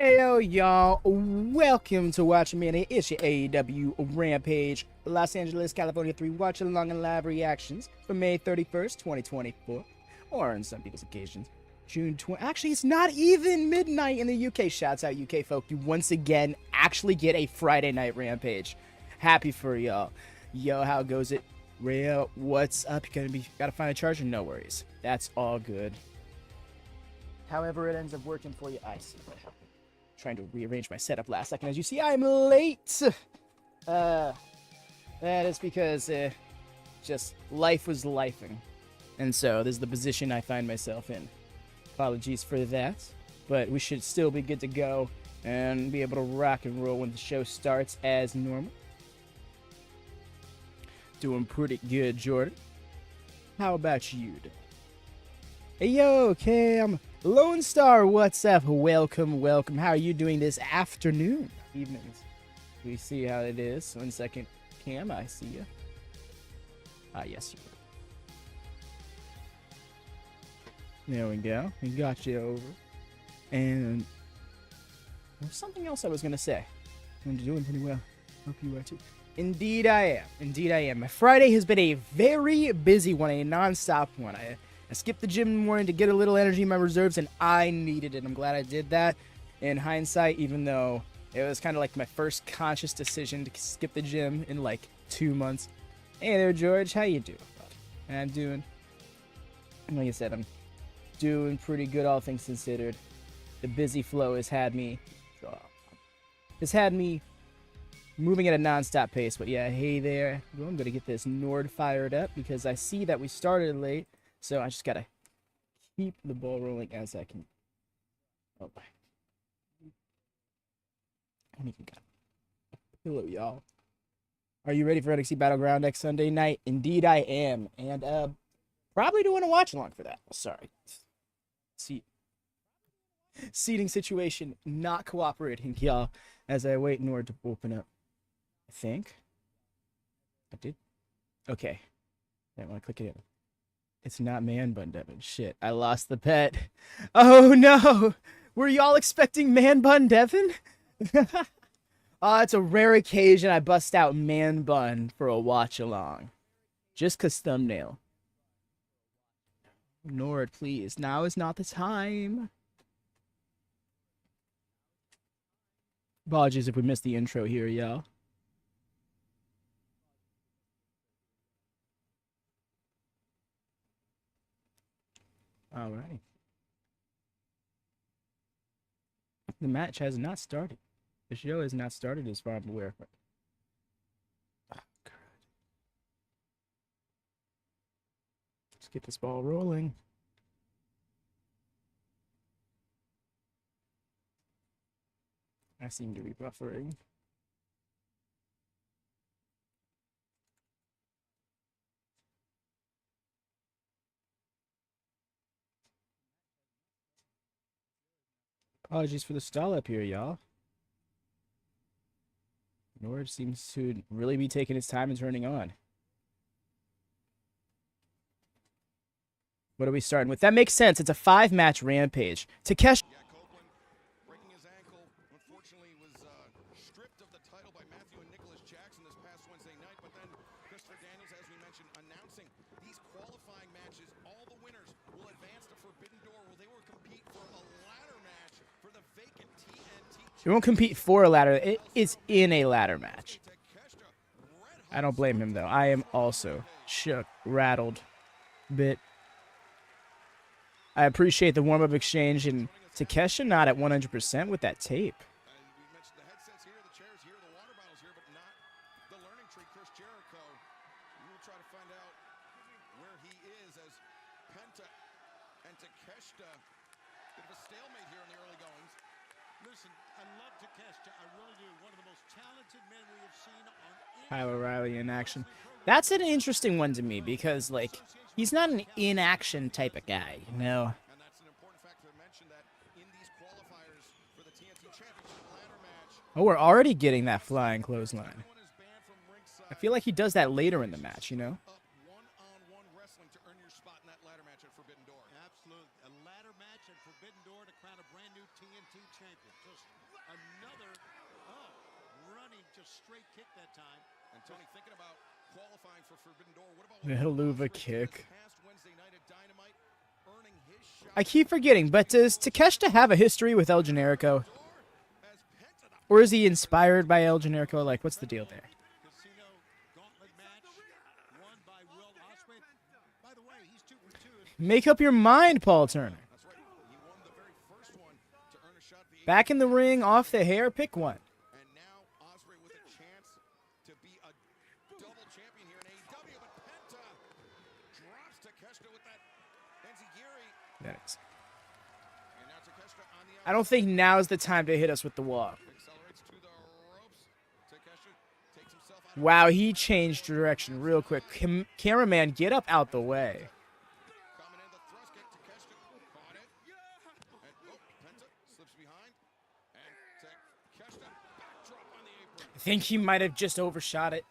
Heyo, y'all. Welcome to WatchaMania. It's your AEW Rampage Los Angeles, California 3 watch-along and live reactions for May 31st, 2024. Or on some people's occasions, June 20. Actually, it's not even midnight in the UK. Shouts out, UK folk. You once again actually get a Friday night Rampage. Happy for y'all. Yo, how goes it? Rayo, what's up? You gotta find a charger? No worries. That's all good. However it ends up working for you, I see. Trying to rearrange my setup last second. As you see, I'm late. That is because just life was lifing. And so this is the position I find myself in. Apologies for that. But we should still be good to go and be able to rock and roll when the show starts as normal. Doing pretty good, Jordan. How about you today? Hey, yo, Cam. Lone Star, what's up? Welcome, welcome. How are you doing this afternoon? Evenings. We see how it is. 1 second. Cam, I see you. Ah, yes, you are. There we go. We got you over. And there's something else I was going to say. I'm doing pretty well. Hope you are too. Indeed I am. Indeed I am. My Friday has been a very busy one, a non-stop one. I skipped the gym in the morning to get a little energy in my reserves, and I needed it. I'm glad I did that. In hindsight, even though it was kind of like my first conscious decision to skip the gym in like 2 months. Hey there, George. How you doing? I'm doing, like I said, I'm doing pretty good, all things considered. The busy flow has had me moving at a non-stop pace. But yeah, hey there. Well, I'm going to get this Nord fired up because I see that we started late. So I just gotta keep the ball rolling as I can. Oh my. I don't even got a pillow, y'all. Are you ready for NXT Battleground next Sunday night? Indeed I am. And probably doing a watch along for that. Sorry. Seating situation not cooperating, y'all, as I wait in order to open up. I think. I did. Okay. I want to click it in. It's not Man Bun Devin. Shit, I lost the pet. Oh no! Were y'all expecting Man Bun Devin? It's a rare occasion I bust out Man Bun for a watch along. Just 'cause thumbnail. Nord, please. Now is not the time. Apologies if we missed the intro here, y'all. Alright. The match has not started. The show has not started as far as I'm aware. Oh, God. Let's get this ball rolling. I seem to be buffering. Apologies for the stall up here, y'all. Nord seems to really be taking his time and turning on. What are we starting with? That makes sense. It's a 5-match Rampage. Takeshita. Breaking his ankle, unfortunately, was stripped of the title by Matthew and Nicholas Jackson this past Wednesday night. But then Christopher Daniels, as we mentioned, announcing these qualifying matches. All the winners will advance to Forbidden Door, where they will compete for a ladder match for the vacant TNT. He won't compete for a ladder. It is in a ladder match. I don't blame him, though. I am also shook, rattled, bit. I appreciate the warm-up exchange, and Takeshita not at 100% with that tape. And we mentioned the headsets here, the chairs here, the water bottles here, but not the learning tree, Chris Jericho. We will try to find out where he is as Penta and Takeshita. Bit of a stalemate here in the early goings. Listen, I love Takeshita. I really do. One of the most talented men we have seen on Kyle O'Reilly in action. That's an interesting one to me because, like, he's not an in-action type of guy, you know? And that's an important factor to mention that in these qualifiers for the TNT Championship ladder match, Oh, we're already getting that flying clothesline. everyone is banned from ringside. I feel like he does that later in the match, you know? Up one-on-one wrestling to earn your spot in that ladder match at Forbidden Door. Absolutely. A ladder match at Forbidden Door to crown a brand new TNT champion. Just another, running just straight kick that time. And Tony, thinking about qualifying for Forbidden Door, what about The Haluva kick. past Wednesday night at Dynamite, earning his shot I keep forgetting, but does Takeshita have a history with El Generico? as Penta, the Or is he inspired by El Generico? Like, what's the deal there? Casino gauntlet match won by Will Ospreay. By the way, he's 2 for 2. Make up your mind, Paul Turner. That's right. He won the very first one to earn a shot at the Back in the ring, off the hair, pick one. And now Ospreay with a chance to be a double champion here in AEW, but Penta drops Takeshita with that enziguri. Thanks. And now Takeshita on the I don't think now's the time to hit us with the wall. accelerates to the ropes. Takeshita takes himself out. Wow, he changed direction real quick. Cameraman, get up out the way. Coming in the thrust kick. Takeshita caught it. And Penta slips behind. And Takeshita backdrop on the apron. I think he might have just overshot it.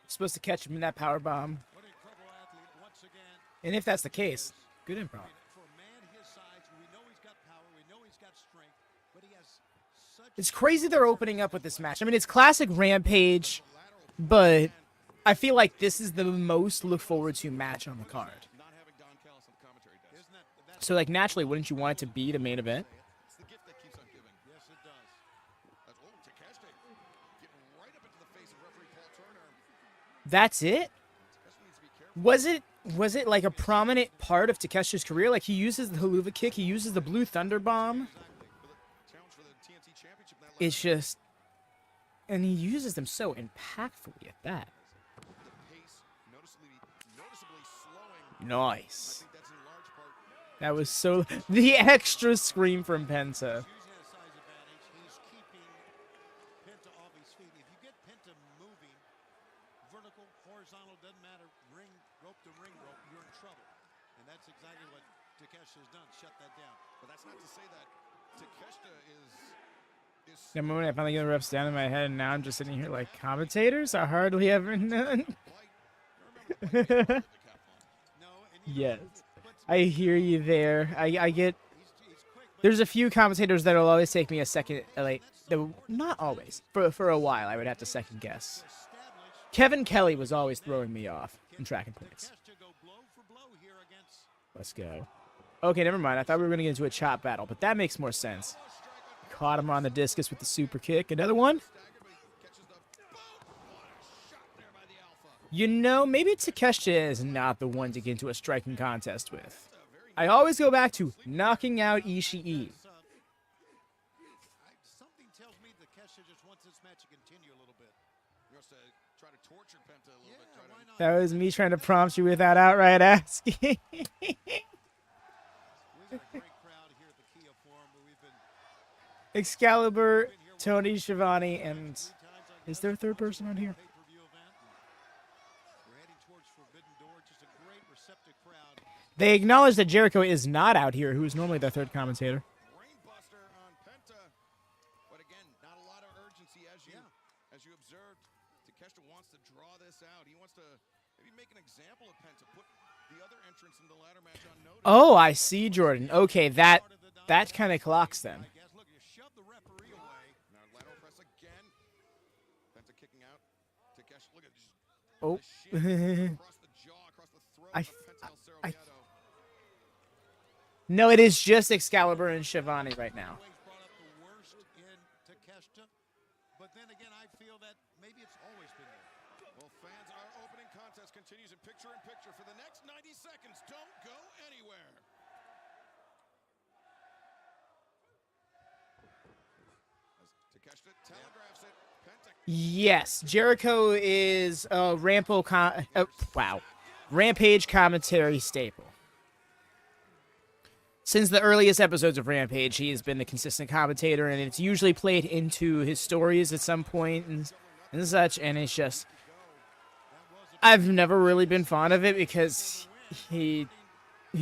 Supposed to catch him in that power bomb. What an incredible athlete once again. And if that's the case, good improv. For a man his size, we know he's got power, we know he's got strength, but he has such It's crazy they're opening up with this match. I mean, it's classic Rampage, but I feel like this is the most look forward to match on the card. Not having Don Callis on the commentary desk. isn't that So, like, naturally, wouldn't you want it to be the main event? It's the gift that keeps on giving. yes it does. That's, Takeshita getting right up into the face of referee Paul Turner. That's it? Takeshita needs to be careful. Was it like a prominent part of Takeshita's career? Like, he uses the Haluva kick, he uses the Blue Thunder Bomb. For the challenge for the TNT Championship. That It's just, and he uses them so impactfully at that. the pace noticeably slowing. Nice. I think that's in large part That was so, the extra scream from Penta. Using that size advantage, he's keeping Penta off his feet. If you get Penta moving, vertical, horizontal, doesn't matter, ring rope to ring rope, you're in trouble. And that's exactly what Takeshita's done, shut that down. But that's not to say that Takeshita is The moment I finally get the reps down in my head, and now I'm just sitting here like, commentators are hardly ever none. quite. No, and Yes. I hear you there. I get, he's quick, but there's a few commentators that will always take me a second, like, not always, for a while I would have to second guess. established Kevin Kelly was always throwing me off in tracking points. Takeshita go blow for blow here against Let's go. Okay, never mind. I thought we were going to get into a chop battle, but that makes more sense. Caught him on the discus with the super kick. Another one? Catches the boom. What a shot there by the Alpha. You know, maybe Takeshita is not the one to get into a striking contest with. I always go back to knocking out Ishii. something tells me Takeshita just wants this match to continue a little bit. He wants to try to torture Penta a little bit. Try Why to, not? That was me trying to prompt you without outright asking. We've got a great crowd here at the Kia Forum, but we've been Excalibur, Toni, Shivani, and times on is there a third person on here? pay-per-view event. We're heading towards Forbidden Door, just a great receptive crowd. They acknowledge that Jericho is not out here, who is normally their third commentator. brainbuster on Penta. But again, not a lot of urgency as you observed. Takeshita wants to draw this out. He wants to maybe make an example of Penta. Put the other entrance in the ladder match on notice. Oh, I see, Jordan. Okay, that kind of clocks then. I guess, look, you shove the referee away. Now lateral press again. Penta kicking out. Takeshita, look at this. Oh. The shin across the jaw, across the throat I- of Penta El Cerro I- Miedo. No, it is just Excalibur and Shivani right now. Always brought up the worst in Takeshita. But then again, I feel that maybe it's always been there. Well, fans, our opening contest continues in picture-in-picture for the next 90 seconds. Don't go anywhere. As Takeshita telegraphs it. Penta Yes, Jericho is a Rampage commentary staple. Since the earliest episodes of Rampage, he has been the consistent commentator, and it's usually played into his stories at some point and such, and it's just... I've never really been fond of it because he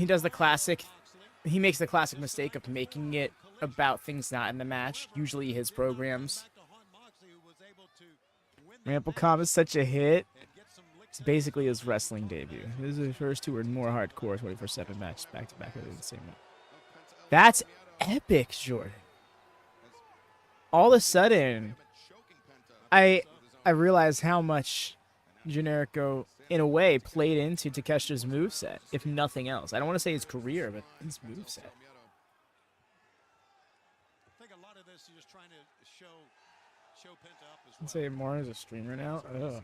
does the classic... He makes the classic mistake of making it about things not in the match, usually his programs. Ramplecom is such a hit. It's basically his wrestling debut. His first two were more hardcore 24/7 matches back to back. They were the same one. That's epic, Jordan. all of a sudden, I realized how much Generico, in a way, played into Takeshita's moveset, if nothing else. I don't want to say his career, but his moveset. I think a lot of this is just trying to show Penta up as well. I'd say more as a streamer now. Ugh.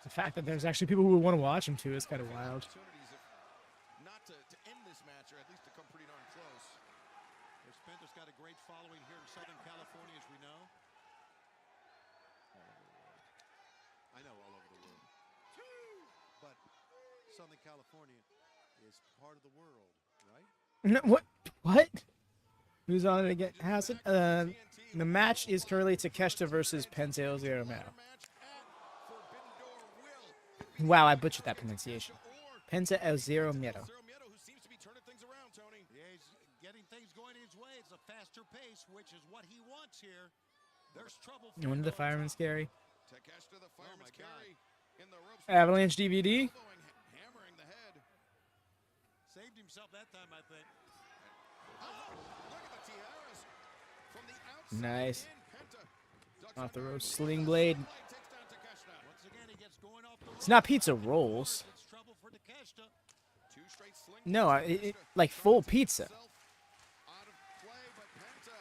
The fact that there's actually people who would want to watch him too is kind of wild. Not to end this match, or at least to come pretty darn close. Penta's got a great following here in Southern California, as we know. I know all over the world. But Southern California is part of the world, right? No, what? What? Who's on it again? Has it? The match is currently Takeshita versus Penta El Zero Miedo. Wow, I butchered that pronunciation. Penta El Zero Miedo. Who seems to be turning things around, Tony. Yeah, he's getting things going his way. It's a faster pace, which is what he wants here. There's trouble. You wanted the fireman's carry? Takeshita, the fireman's carry in the ropes. Avalanche DVD? Hammering the head. Saved himself that time, I think. Oh, look at the tiaras. From the outside Nice. in, Penta ducks Off the under, rope, sling blade. takes down Takeshita. Once again, he gets going off the It's not pizza rolls. It's trouble for Takeshita. Two straight slings. No, like full pizza. Out of play, but Penta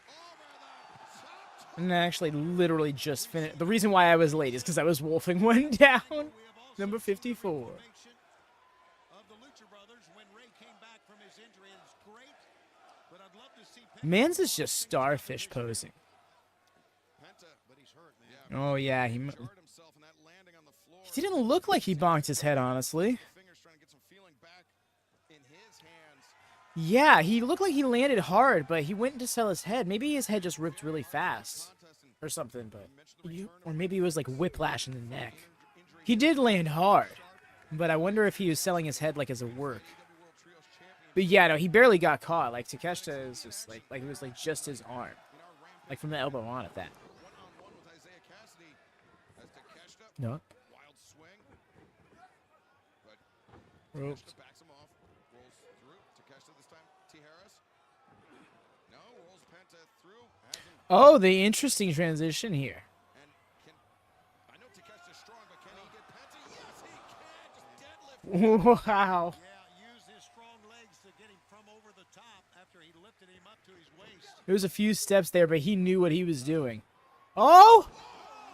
over the top. And I actually literally just finished. The reason why I was late is because I was wolfing one down. We have also Number 54. information of the Lucha Brothers when Ray came back from his injury. It's great, but I'd love to see Penta. Mans is just starfish posing. Penta, But he's hurt, man. Oh, yeah. jarred himself in that landing on the floor. He didn't look like he bonked his head, honestly. Fingers trying to get some feeling back in his hands. Yeah, he looked like he landed hard, but he went to sell his head. Maybe his head just ripped really fast or something, but or maybe it was like whiplash in the neck. He did land hard, but I wonder if he was selling his head like as a work. But yeah, no, he barely got caught. Like Takeshita is just like it was like just his arm, like from the elbow on at that. One-on-one with Isiah Kassidy as Takeshita. No. Wild swing. But Ropes. Takeshita backs him off. Rolls through. Takeshita this time. Tijeras. No, rolls Penta through. Has him. Oh, the interesting transition here. And can. I know Takeshita's strong, but can he get Penta? Yes, he can. Just deadlift. Wow. Yeah, use his strong legs to get him from over the top after he lifted him up to his waist. There was a few steps there, but he knew what he was doing. Oh!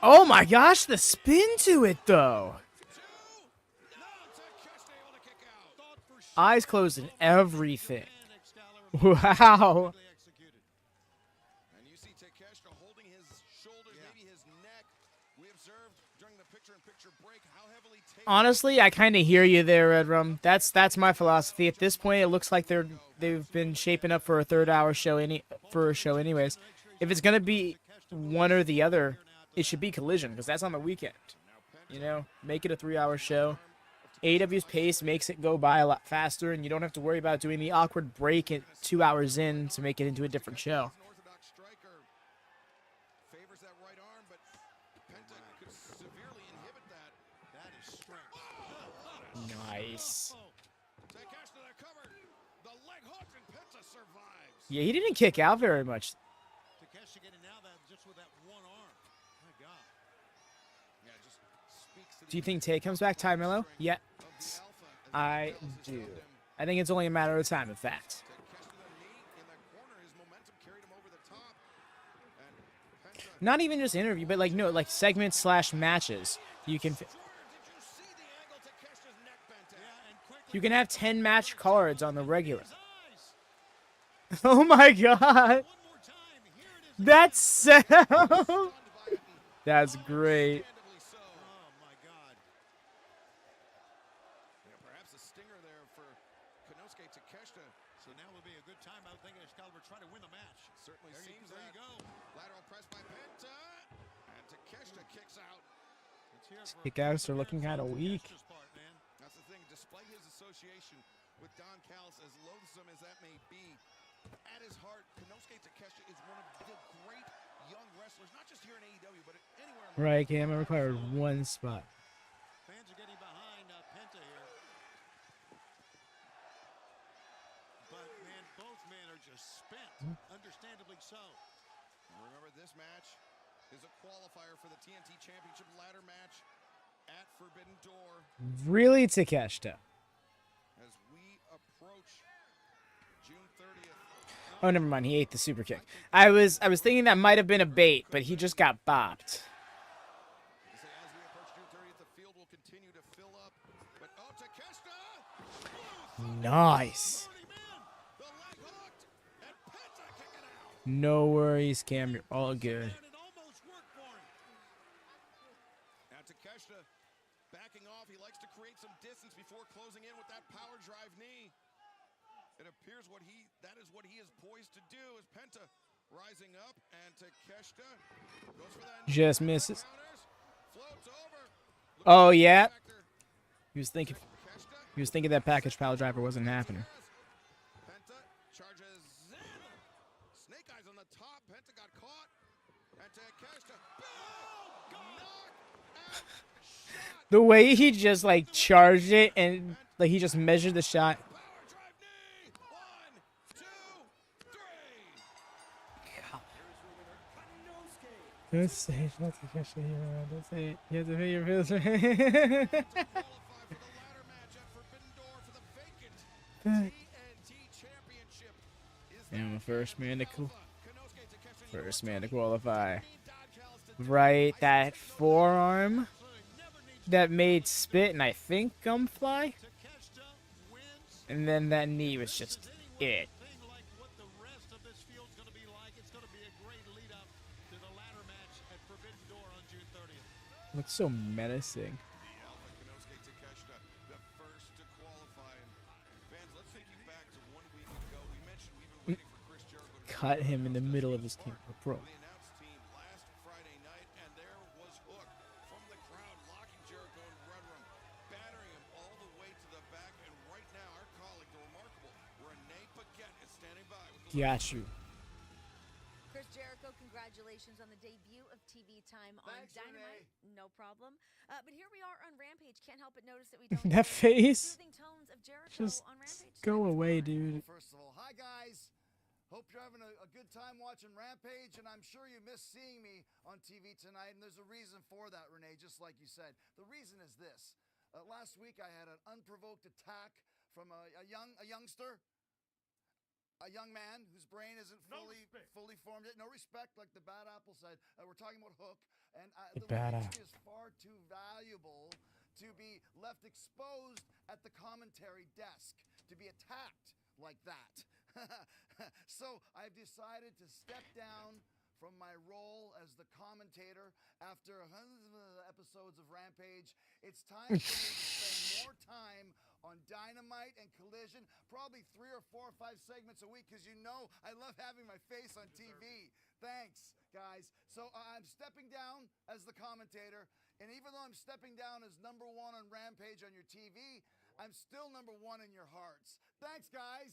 Oh my gosh, the spin to it though. No, Takeshita able to kick out. Thought for sure Eyes closed and everything. Excalibur Wow. executed. And you see Takeshita holding his shoulders, maybe his neck. We observed during the picture-in-picture break how heavily Honestly, I kind of hear you there, Red Rum. That's my philosophy. At this point, it looks like they've been shaping up for a third-hour show anyways. If it's gonna be one or the other, it should be Collision because that's on the weekend. You know, make it a 3-hour show. AEW's pace makes it go by a lot faster, and you don't have to worry about doing the awkward break at 2 hours in to make it into a different show. An orthodox striker favors that right arm, but Penta could severely inhibit that. That is strength. Nice. Takeshita the cover, the leg hook, and Penta survives. Yeah, he didn't kick out very much. Takeshita getting now that just with that one arm. My God. Yeah, it just speaks to Do you think Tay comes back, Ty Mello? Yeah, the alpha as I do. I think it's only a matter of time, in fact. Takeshita the knee in the corner, his momentum carried him over the top. And Penta. Not even just interview, but like segments/matches. You can Jordan, did you see the angle Takeshita's neck bent at? Yeah, and quickly you can have 10 match cards on the regular. his eyes. Oh my god, One more time. Here it is. that's so. Stunned by it, and That's great. understandably so. Oh my God. Yeah, perhaps a stinger there for Konosuke Takeshita. So now will be a good time. I think Excalibur try to win the match. Certainly There seems you that. go. Lateral press by Penta. And Takeshita kicks out. Let's hear it for Kickouts are looking kind of weak. Takeshita's part, man. That's the thing. Despite his association with Don Callis, as loathsome as that may be, at his heart, Konosuke Takeshita is one of the great young wrestlers, not just here in AEW, but anywhere in the Right, Cam, I required one spot. Fans are getting behind Penta here. But man, both men are just spent, understandably so. Remember, this match is a qualifier for the TNT Championship ladder match at Forbidden Door. Really, Takeshita? As we approach June 30th. Oh, never mind. He ate the super kick. I was thinking that might have been a bait, but he just got bopped. As we approach June 30th, the field will continue to fill up. But oh, Takeshita! Nice. The leg hooked, and Penta kicking out. No worries, Cam. You're all good. And it almost worked for him. Now Takeshita backing off. He likes to create some distance before closing in with that power drive knee. It appears that is what he is poised to do as Penta rising up, and Takeshita goes for that. Just misses. Counters, floats over. Oh, yeah. Factor. He was thinking Takeshita, that package pile driver wasn't happening. Penta charges in. Snake eyes on the top. Penta got caught. And Takeshita. Boom! Knock out. Shot. The way he just like charged it and like he just measured the shot. Power drive knee. 1, 2, 3. Don't say it. Not Takeshita here. Don't say it. You have to pay your bills. Qualify for the ladder match at Forbidden Door for the vacant TNT Championship. I'm the first man to Konosuke, Takeshita, first man to qualify. Dodge Callis to Right, that forearm that made spit and I think gum fly, Takeshita wins. and then that knee was just it. Thing like what the rest of this field's going to be like. It's going to be a great lead up to the ladder match at Forbidden Door on June 30th. Looks so menacing. the Alpha Konosuke Takeshita, the first to qualify. And fans, let's take you back to 1 week ago. We mentioned we've been waiting for Chris Jericho to Cut him in the middle of his camera pro. the announced team last Friday night, and there was Hook from the crowd locking Jericho in Red Room, battering him all the way to the back. And right now, our colleague, the remarkable Renee Paquette, is standing by with the Got you. Chris Jericho, congratulations on the debut of TV time on Thanks, Dynamite. No problem. But here we are on Rampage. Can't help but notice that we don't That hear the face. soothing tones of Jericho Just on Rampage. go tonight. away, dude. First of all, hi guys. Hope you're having a good time watching Rampage, and I'm sure you missed seeing me on TV tonight, and there's a reason for that, Renee, just like you said. The reason is this. Last week I had an unprovoked attack from a youngster, a young man whose brain isn't fully formed yet. No respect, like the Bad Apple said. We're talking about Hook, and The the Bad reach Apple. is far too valuable to be left exposed at the commentary desk, to be attacked like that. So I've decided to step down from my role as the commentator after hundreds of episodes of Rampage. It's time for me to spend more time on Dynamite and Collision, probably 3 or 4 or 5 segments a week, because you know I love having my face on TV. Thanks, guys. So I'm stepping down as the commentator, and even though I'm stepping down as #1 on Rampage on your TV, I'm still #1 in your hearts. Thanks, guys.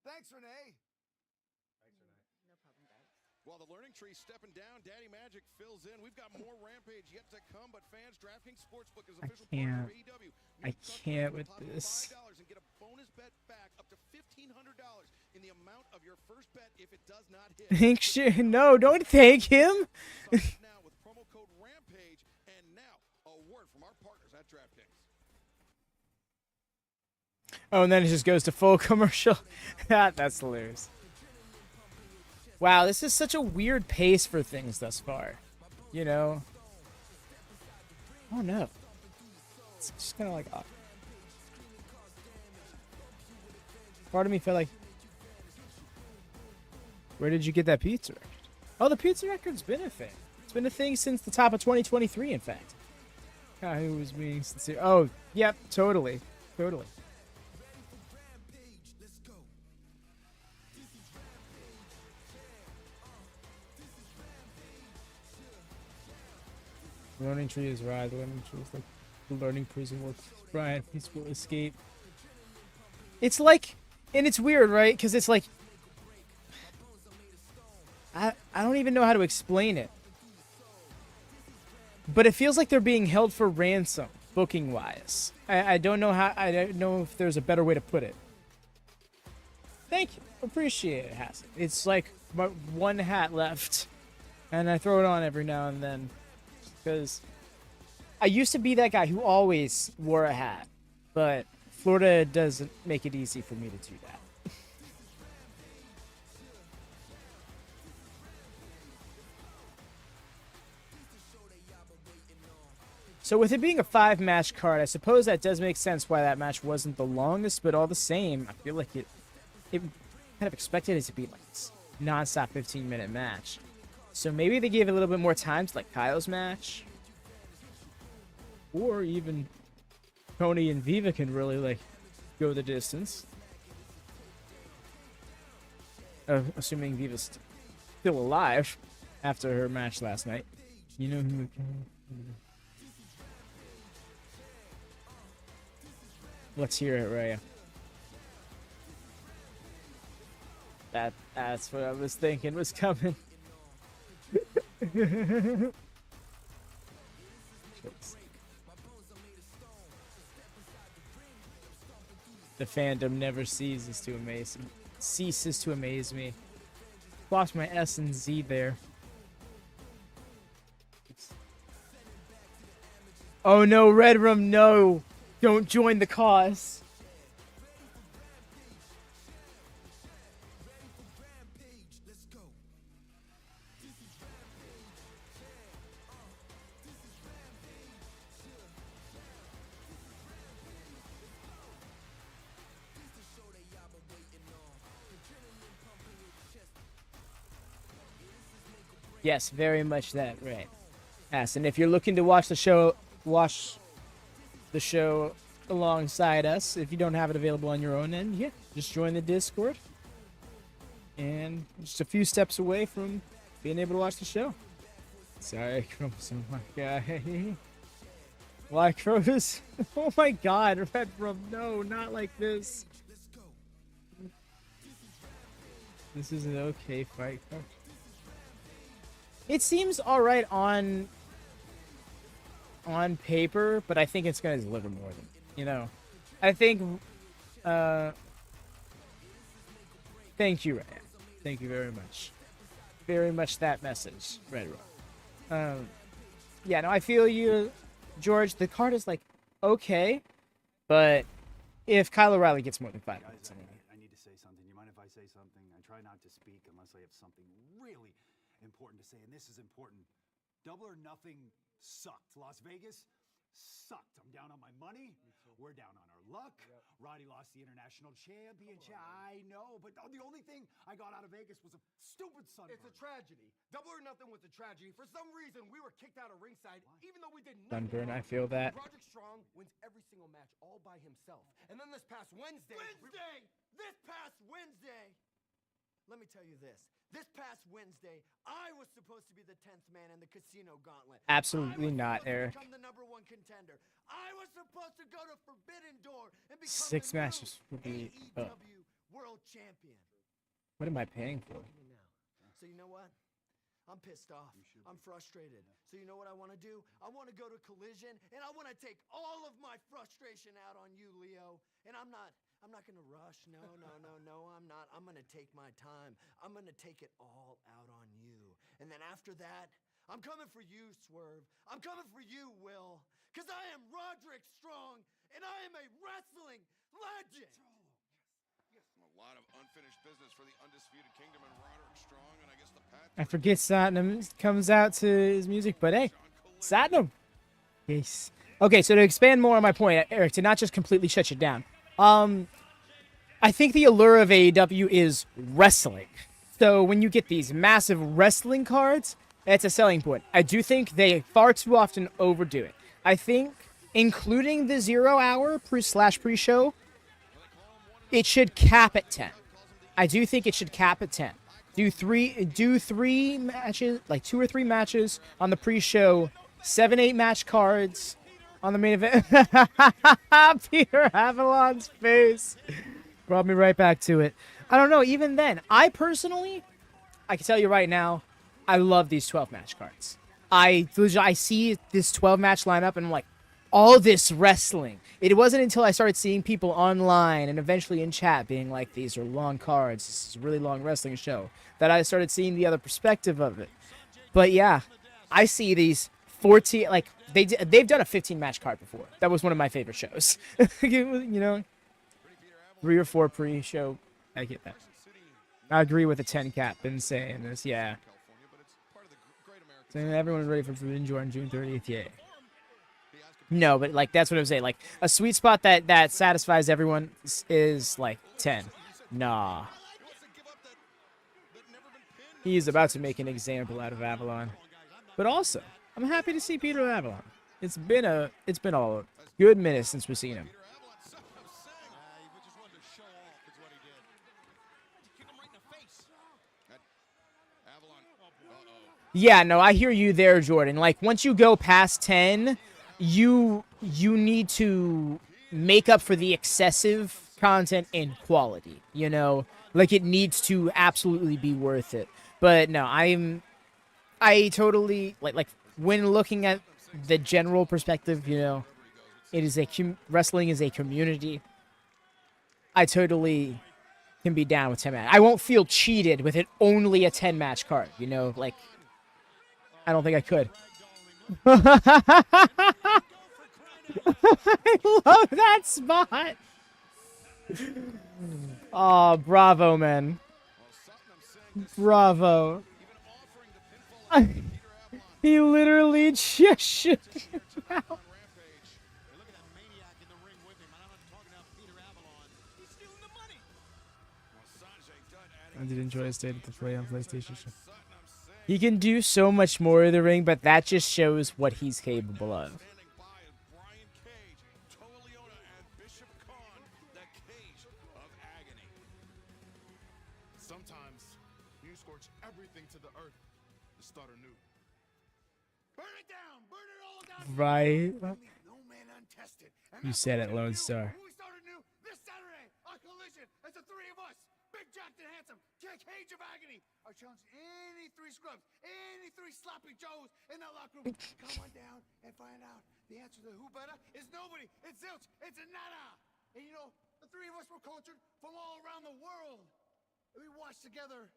Thanks, Renee. No problem, guys. While the learning tree's stepping down, Daddy Magic fills in. We've got more Rampage yet to come, but fans, DraftKings Sportsbook is official partner of AEW. I New customers can't will with deposit this. $5 and get a bonus bet back up to $1,500 in the amount of your first bet if it does not hit. Thank you. No, don't thank him. Sign up now with promo code Rampage, and now a word from our partners at DraftKings. Oh, and then it just goes to full commercial. That's hilarious. Wow, this is such a weird pace for things thus far. You know? Oh no. It's just kind of like... part of me felt like... Where did you get that pizza record? Oh, the pizza record's been a thing. It's been a thing since the top of 2023, in fact. Who was being sincere? Oh, yep, totally. Totally. The learning tree is right. The learning tree is like the learning prison work. Brian, peaceful escape. It's like, and it's weird, right? Because it's like, I don't even know how to explain it. But it feels like they're being held for ransom, booking wise. I don't know how. I don't know if there's a better way to put it. Thank you. appreciate it, Hassan. It's like my one hat left, and I throw it on every now and then because I used to be that guy who always wore a hat, but Florida doesn't make it easy for me to do that. So with it being a 5-match card, I suppose that does make sense why that match wasn't the longest, but all the same, I feel like it kind of expected it to be like this non-stop 15-minute match. So maybe they gave it a little bit more time to like Kyle's match. Or even Toni and Viva can really like go the distance. Assuming Viva's still alive after her match last night. You know who... Let's hear it, Raya. That's what I was thinking was coming. The fandom never ceases to amaze me. Lost my S and Z there. Oh no, Red Room, no! Don't join the cause. Yes, very much that, right. Yes, and if you're looking to watch the show alongside us, if you don't have it available on your own end, yeah, just join the Discord. And just a few steps away from being able to watch the show. Sorry, Chromosome, my guy. Why, Crows? Oh my god, Red Room, no, not like this. This is an okay fight. It seems alright on paper, but I think it's gonna deliver more than, you know. I think thank you, Ryan. Thank you very much. Very much that message, Red Rock. Yeah, no, I feel you, George. The card is like okay, but if Kyle O'Reilly gets more than 5 minutes, I need to say something. You mind if I say something? I try not to speak unless I have something really important to say, and this is important. Double or Nothing sucked. Las Vegas sucked. I'm down on my money. We're down on our luck. Roddy lost the international championship. I know, but the only thing I got out of Vegas was a stupid sunburn. It's a tragedy. Double or Nothing was a tragedy. For some reason, we were kicked out of ringside, even though we did nothing. Sunburn, I feel that. Roderick Strong wins every single match all by himself. And then this past Wednesday... Let me tell you this. This past Wednesday, I was supposed to be the 10th man in the casino gauntlet. Absolutely not, Eric. Become the #1 contender. I was supposed to go to Forbidden Door and become 6 the matches would be AEW World Champion. What am I paying for? So you know what? I'm pissed off. I'm frustrated. So you know what I want to do? I want to go to Collision, and I want to take all of my frustration out on you, Leo. And I'm not going to rush. No, I'm not. I'm going to take my time. I'm going to take it all out on you. And then after that, I'm coming for you, Swerve. I'm coming for you, Will. Because I am Roderick Strong, and I am a wrestling legend. A lot of unfinished business for the Undisputed Kingdom and Roderick Strong, and I guess the Pat. I forget Satnam comes out to his music, but hey, Satnam. Yes. Okay, so to expand more on my point, Eric, to not just completely shut you down. I think the allure of AEW is wrestling. So when you get these massive wrestling cards, that's a selling point. I do think they far too often overdo it. I think, including the 0 hour pre-show, it should cap at 10. I do think it should cap at 10. Do three matches, like 2 or 3 matches on the pre-show, 7-8 match cards on the main event. Peter Avalon's face brought me right back to it. I don't know, even then, I personally, I can tell you right now, I love these 12 match cards. I see this 12 match lineup and I'm like, all this wrestling. It wasn't until I started seeing people online and eventually in chat being like, these are long cards, this is a really long wrestling show, that I started seeing the other perspective of it. But yeah, I see these 14, like, they've done a 15-match card before. That was one of my favorite shows. You know, 3 or 4 pre-show, I get that. I agree with the 10 cap in saying this, yeah. So everyone's ready for Forbidden Door on June 30th, yeah. No, but like that's what I'm saying. Like a sweet spot that satisfies everyone is like 10. Nah. He's about to make an example out of Avalon. But also, I'm happy to see Peter Avalon. It's been a good minute since we've seen him. Yeah, no, I hear you there, Jordan. Like once you go past 10, you need to make up for the excessive content in quality, you know? Like it needs to absolutely be worth it. But no, I totally like when looking at the general perspective, you know, it is wrestling is a community. I totally can be down with 10 match. I won't feel cheated with it only a 10 match card, you know, like I don't think I could. I love that spot. Oh, bravo, man. Bravo. He literally just shook him out. I did enjoy his stay at the play on PlayStation. He can do so much more in the ring, but that just shows what he's capable of. Sometimes you scorch everything to the earth to start anew. Burn it down! Burn it all down! Right. No man untested. You said it, Lone Star. We start anew this Saturday on Collision as the 3 of us. Big Jack and Handsome, Cage of Agony, are challenging any 3 scrubs, any 3 sloppy joes in that locker room. Come on down and find out. The answer to who better is nobody. It's zilch. It's a nada. And you know, the 3 of us were cultured from all around the world. We watched together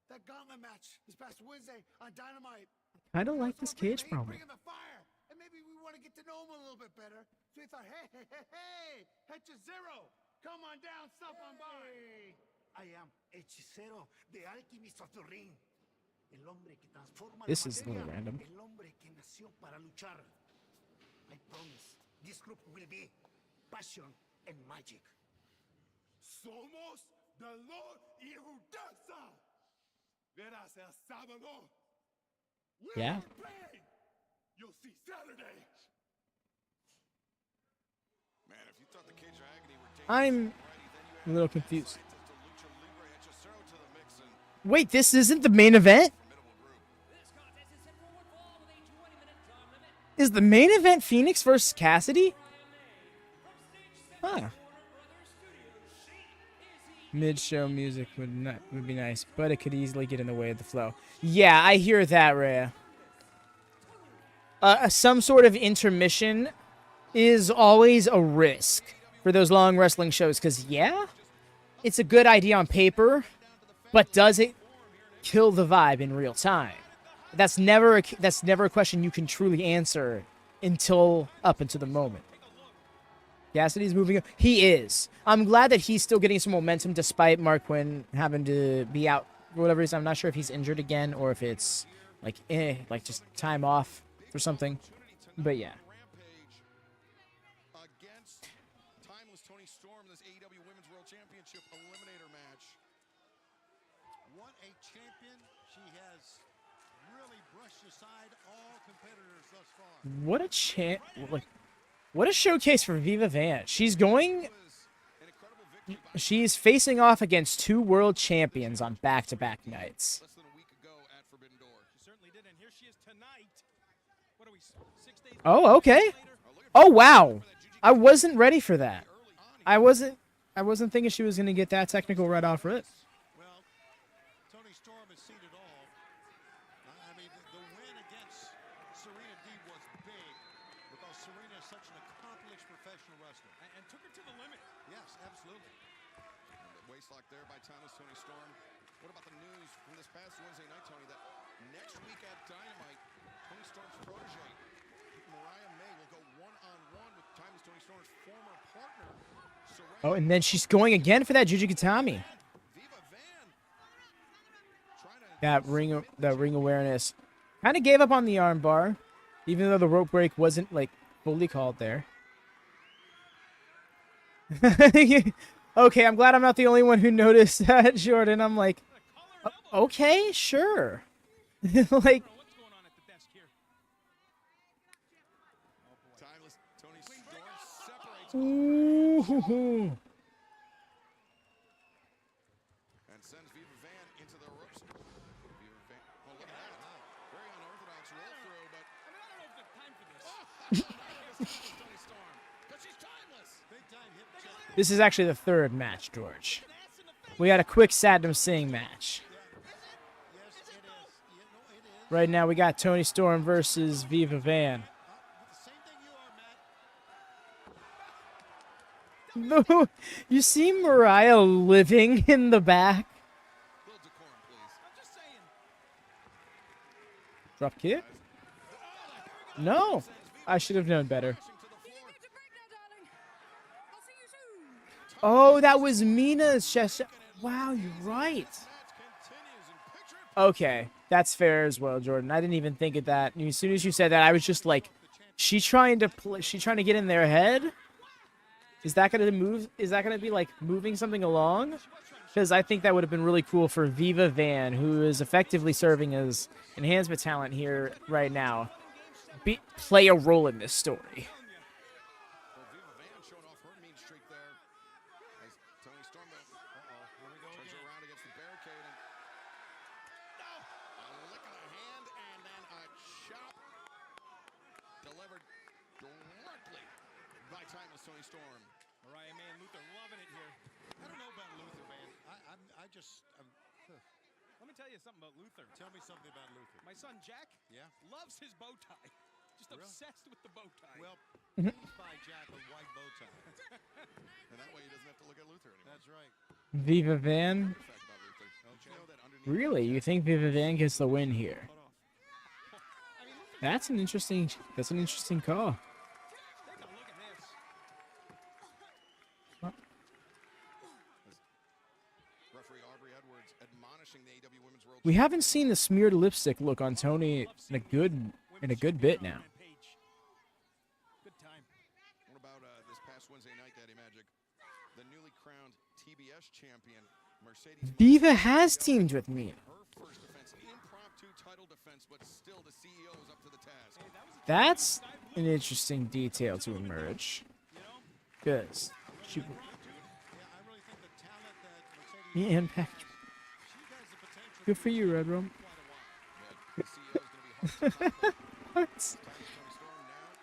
that gauntlet match this past Wednesday on Dynamite. I don't like this Cage promo. Bringing the fire, and maybe we want to get to know him a little bit better. So we thought, hey, Hechicero, come on down, stop on by. I am Hechicero, the alchemist of the ring. El hombre que transforma This la is a little materia, random. El hombre que nació para luchar. I promise, this group will be passion and magic. Somos dolor y rudeza. Verás el sábado. Yeah. You'll see Saturday. Man, if you thought the Cage of Agony were I'm a little confused. Wait, this isn't the main event? Is the main event Fenix versus Kassidy? Huh. Mid-show music would be nice, but it could easily get in the way of the flow. Yeah, I hear that, Rhea. Some sort of intermission is always a risk for those long wrestling shows, because, yeah, it's a good idea on paper, but does it kill the vibe in real time? That's never a question you can truly answer up until the moment. Kassidy's moving up. He is. I'm glad that he's still getting some momentum despite Mark Quinn having to be out for whatever reason. I'm not sure if he's injured again or if it's like just time off for something. But yeah. Against timeless Toni Storm in this AEW Women's World Championship Eliminator match. What a champion. She has really brushed aside all competitors thus far. What a showcase for Viva Vance. She's facing off against 2 world champions on back-to-back nights. Less than a week ago at Forbidden Door. She certainly did, and here she is tonight. What are we, 6 days Oh, okay. Oh, wow. I wasn't ready for that. I wasn't thinking she was going to get that technical right off rip. Well, Toni Storm has seen it all. I mean, the win against Serena Deeb was big. because Serena is such an accomplished professional wrestler. And took her to the limit. Yes, absolutely. And the waist lock there by Timeless Toni Storm. What about the news from this past Wednesday night, Tony, that next week at Dynamite, Toni Storm's protege, Mariah May, will go one-on-one with Timeless Toni Storm's former partner, Saraya. Oh, and then she's going again for that Juju Katami. Viva Van. Trying to That ring awareness. Kind of gave up on the arm bar, even though the rope break wasn't like fully called there. Okay, I'm glad I'm not the only one who noticed that, Jordan. I'm like, okay, sure. Like, What's going on at the desk here? Timeless Toni Storm separates ooh. and sends Viva Van into the ropes. Viva Van, oh, look at that. Very unorthodox roll through, but I mean, I don't know if there's time for this. Toni Storm, because she's timeless. Big time hip check. This is actually the third match, George. We got a quick Satnam Singh match. Yes, it is. Yeah, no, it is. Right now we got Toni Storm versus Viva Van. The same thing you are, Matt. No, you see Mariah living in the back. Little decorum, please. I'm just saying. Drop kick? No, I should have known better. Crashing to the floor. Oh, that was Mina's chest. Wow, you're right. Match continues in picture. Okay, that's fair as well, Jordan. I didn't even think of that. And as soon as you said that, I was just like, she trying to get in their head? Is that gonna move? Is that gonna be like moving something along? Because I think that would have been really cool for Viva Van, who is effectively serving as enhancement talent here right now, play a role in this story. Well, Viva Van showing off her mean streak there. As Toni Storm, here we go. Turns around against the barricade and a lick of the hand and then a chop delivered directly by Timeless Toni Storm. Mariah May and Luther loving it here. I don't know about Luther, man. Let me tell you something about Luther. Tell me something about Luther. My son Jack, Yeah? loves his bow tie. Just Really? obsessed with the bow tie. Well, please buy Jack a white bow tie. and that way he doesn't have to look at Luther anymore. That's right. Viva Van? Fact about Luther. Don't you know that underneath Really? You think Viva Van gets the win here? cut off? I mean, Luther, That's an interesting call. take a look at this. Referee Aubrey Edwards admonishing the AEW Women's World We haven't seen the smeared lipstick look on Toni in a good bit now. Good time. What about this past Wednesday night, Daddy Magic? The newly crowned TBS champion, Mercedes. Viva has teamed with me. Her first defense, impromptu title defense, but still the CEO is up to the task. That's an interesting detail to emerge. Because she, Yeah, I really think the talent that Mercedes the impact. she has the potential Good for you, Red Room. But the CEO is going to be hard to top. What? Toni Storm now is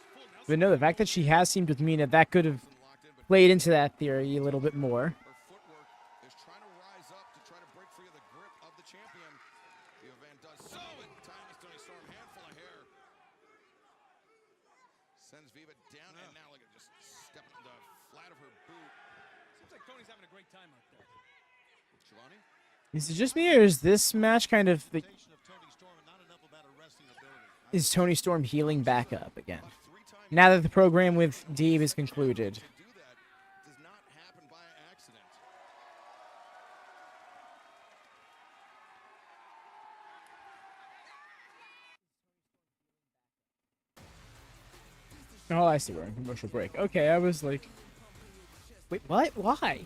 full Nelson But no, the fact that she has teamed with Mina, that could have locked in, but played into that theory a little bit more. her footwork is trying to rise up to try to break free of the grip of the champion. Viva Van does so, and Timeless Toni Storm, handful of hair. Sends Viva down, and now look at just stepping the flat of her boot. Seems like Tony's having a great time out there. Shivani? Is it just me, or is this match kind of the, of Toni Storm and not enough about her wrestling ability. is Toni Storm healing back up again? Three-time Now that the program with Deeb is concluded. to do that does not happen by accident. Oh, I see. We're in commercial break. Okay, I was like, wait, what? Why?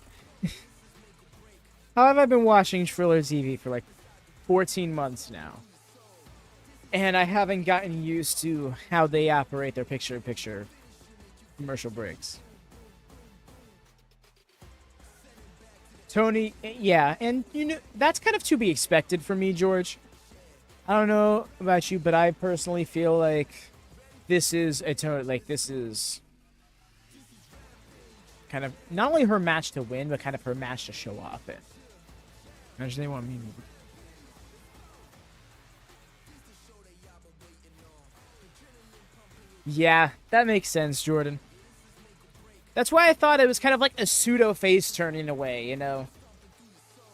How have I been watching Triller TV for like 14 months now? And I haven't gotten used to how they operate their picture-in-picture commercial breaks. Tony, yeah, and you know, that's kind of to be expected from me, George. I don't know about you, but I personally feel like this is a this is kind of not only her match to win, but kind of her match to show off it. Imagine they want me. Yeah, that makes sense, Jordan. That's why I thought it was kind of like a pseudo face turn in a way, you know.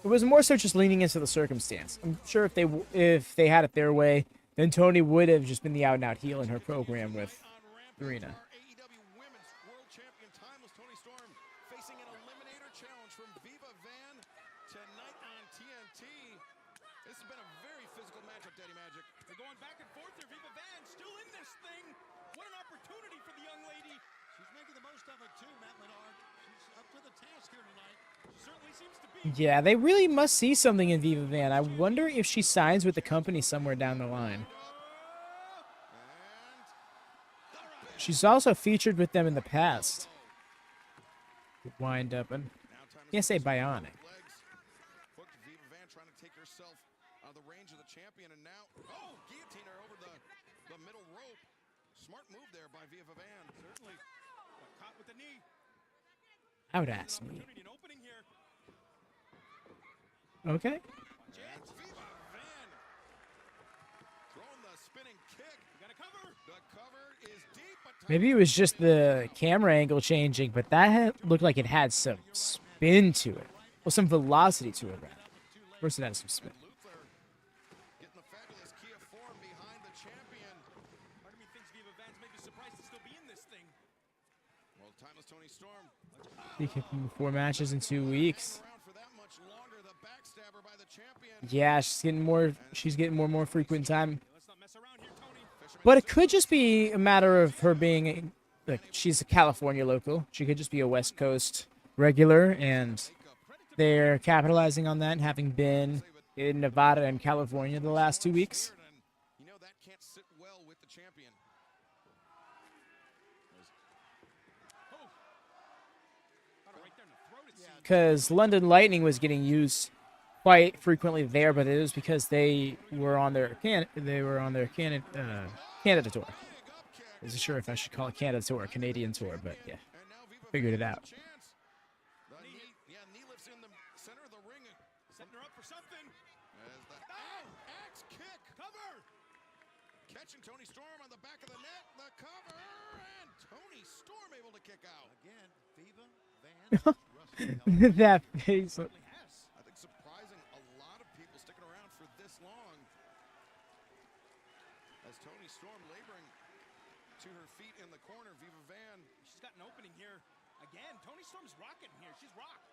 It was more so just leaning into the circumstance. I'm sure if they had it their way, then Toni would have just been the out and out heel in her program with Serena. AEW Women's World Champion Timeless Toni Storm facing an Eliminator challenge from Viva Van tonight on TNT. This has been a very physical matchup, Daddy Magic. They're going back and forth there. Viva Van still in this thing. What an opportunity for the young lady. She's making the most of it too, Matt Menard. She's up to the task here tonight. She certainly seems to be. Yeah, they really must see something in Viva Van. I wonder if she signs with the company somewhere down the line. She's also featured with them in the past. Wind up and can't say bionic. Hooked Viva Van trying to take herself out of the range of the champion, and now, oh, guillotine her over the middle rope. Smart move there by Viva Van. Certainly. Got caught with the knee. I would ask me. Opportunity, an opening here. Okay. And Viva Van throwing the spinning kick. We got a cover. The cover is deep, but Maybe it was just the camera angle changing, but that looked like it had some spin to it. Well, some velocity to it, rather. First it had some spin. Luther getting the fabulous key of form behind the champion. Part of me thinks Viva Van's maybe surprised to still be in this thing. Well, timeless Toni Storm. He kicking 4 matches in 2 weeks. Around for that much longer. The backstabber by the champion. Yeah, she's getting more. She's getting more and more frequent time. Let's not mess around here, Toni. But it could just be a matter of her being, like, she's a California local. She could just be a West Coast regular, and they're capitalizing on that, having been in Nevada and California the last 2 weeks. And you know that can't sit well with the champion. Got her right there in the throat, it seems. Because London Lightning was getting used quite frequently there, but it was because they were on their Canada tour. I wasn't sure if I should call it Canada tour or Canadian tour, but yeah, And now Viva figured it Van out. with a chance. The knee lifts in the center of the ring. Setting her up for something. As the axe kick. Cover. Catching Toni Storm on the back of the net. The cover. And Toni Storm able to kick out. Again, Viva Van. wrestling That face. Certainly has. I think surprising a lot of people sticking around for this long. As Toni Storm laboring to her feet in the corner, Viva Van. She's got an opening here. Again, Toni Storm's rocking here. She's rocked.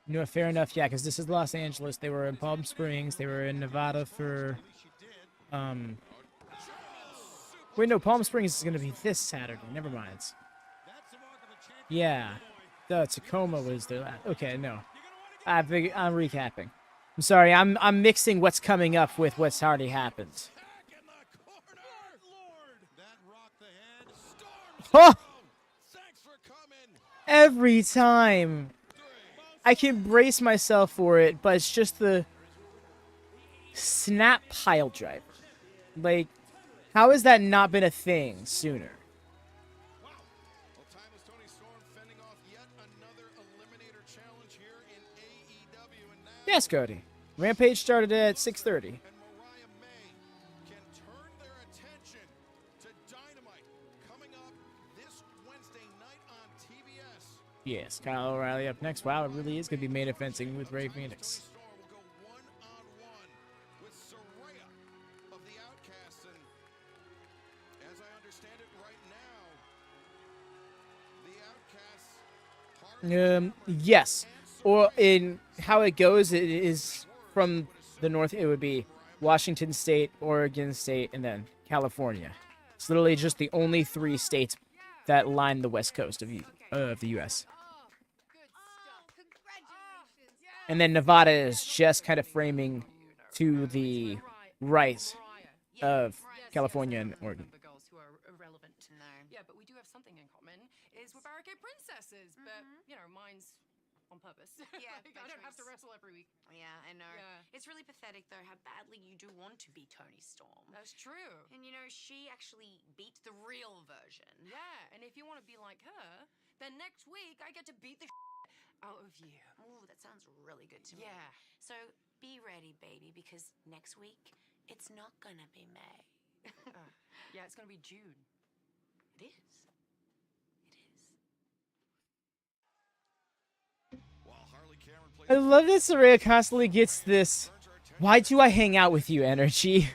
You know, fair enough, yeah, because this is Los Angeles. They were in Palm Springs. They were in Nevada for, wait, no, Palm Springs is going to be this Saturday. Never mind. That's the mark of a champion. Yeah, the Tacoma was their last. Okay, no, I'm recapping. I'm sorry, I'm mixing what's coming up with what's already happened. Back in the corner. Lord. That rocked the head. Oh, Thanks for coming. every time. I can brace myself for it, but it's just the snap pile driver. Like, how has that not been a thing sooner? Well, timeless Toni Storm fending off yet another Eliminator challenge here in AEW. And now Yes, Cody. Rampage started at 6:30. and Mariah May can turn their attention to Dynamite coming up this Wednesday night on TBS. Yes, Kyle O'Reilly up next. Wow, it really is going to be main eventing with Ray Phoenix. Toni Storm will go one-on-one with Saraya of the Outcasts, and as I understand it right now, the Outcasts Yes. Or in how it goes, it is from the north. It would be Washington State, Oregon State, and then California. It's literally just the only 3 states that line the west coast of the U.S. Congratulations. And then Nevada is just kind of framing to the right of California and Oregon. The girls who are irrelevant. No. Yeah, but we do have something in common. Is we're barricade princesses, but you know, mine's on purpose. Yeah, Like, by I don't have to choice. wrestle every week. Yeah, I know. Yeah. It's really pathetic, though, how badly you do want to be Toni Storm. That's true. And you know, she actually beat the real version. Yeah, and if you want to be like her, then next week I get to beat the out of you. Ooh, that sounds really good to me. Yeah. So be ready, baby, because next week it's not gonna be May. Yeah, it's gonna be June. It is. I love that Saraya constantly gets this, why do I hang out with you energy?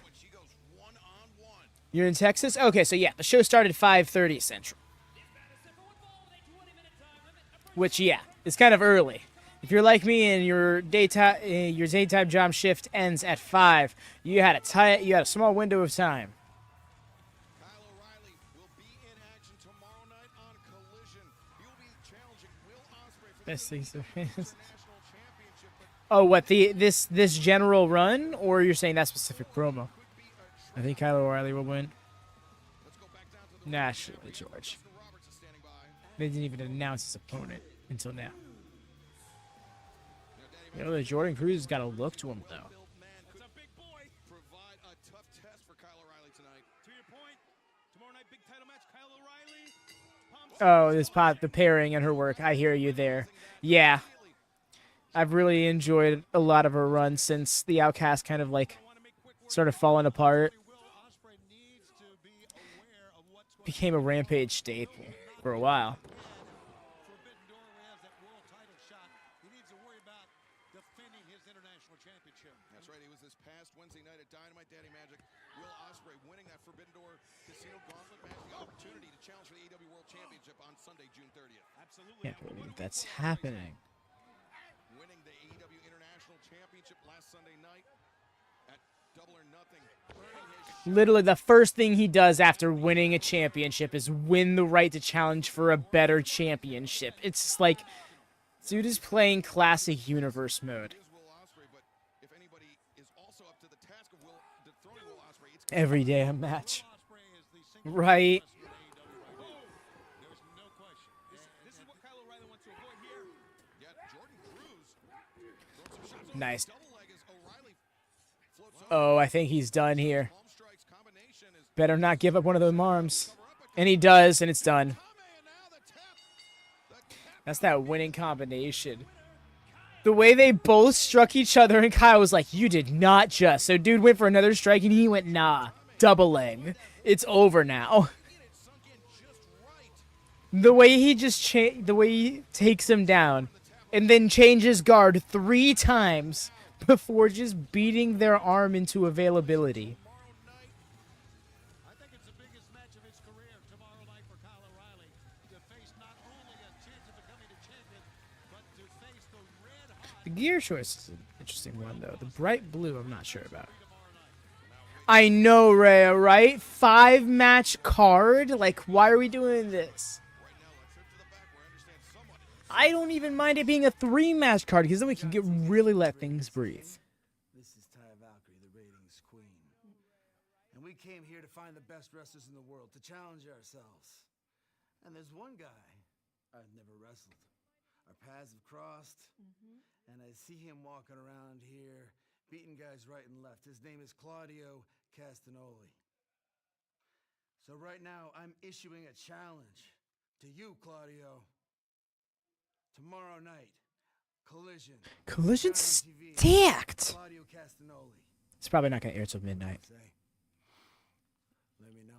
You're in Texas? Okay, so yeah, the show started at 5:30 Central. Which, yeah, is kind of early. If you're like me and your daytime job shift ends at 5, you had a small window of time. Best things to fans. Oh, what, this general run, or you're saying that specific promo? I think Kyle O'Reilly will win. Nationally, George. They didn't even announce his opponent until now. You know, the Jordan Cruz has got a look to him, though. Oh, the pairing and her work. I hear you there. Yeah. I've really enjoyed a lot of her runs since the Outcast kind of like started falling apart. Became a Rampage staple for a while. That's right. It was this past Wednesday night at Dynamite. Daddy Magic, Will Ospreay winning that Forbidden Door Casino Gauntlet match. The opportunity to challenge for the AEW World Championship on Sunday, June 30th. Absolutely. Can't believe that's happening. Winning the AEW International Championship last Sunday night at Double or Nothing. Literally, the first thing he does after winning a championship is win the right to challenge for a better championship. It's just like, dude is playing classic universe mode. Every day a match. Right. Nice. Oh, I think he's done here. Better not give up one of those arms. And he does, and it's done. That's that winning combination. The way they both struck each other, and Kyle was like, you did not just. So dude went for another strike, and he went, nah. Doubling. It's over now. The way he just the way he takes him down, and then changes guard 3 times before just beating their arm into availability. The gear choice is an interesting one, though. The bright blue, I'm not sure about. I know, Rhea, right? 5-match card? Like, why are we doing this? I don't even mind it being a 3-match card, because then we can really let things breathe. This is Ty Valkyrie, the ratings queen. And we came here to find the best wrestlers in the world, to challenge ourselves. And there's one guy I've never wrestled. Our paths have crossed, and I see him walking around here, beating guys right and left. His name is Claudio Castagnoli. So right now, I'm issuing a challenge to you, Claudio. Tomorrow night, Collision. Collision stacked. Claudio Castagnoli. It's probably not going to air till midnight. Let me know.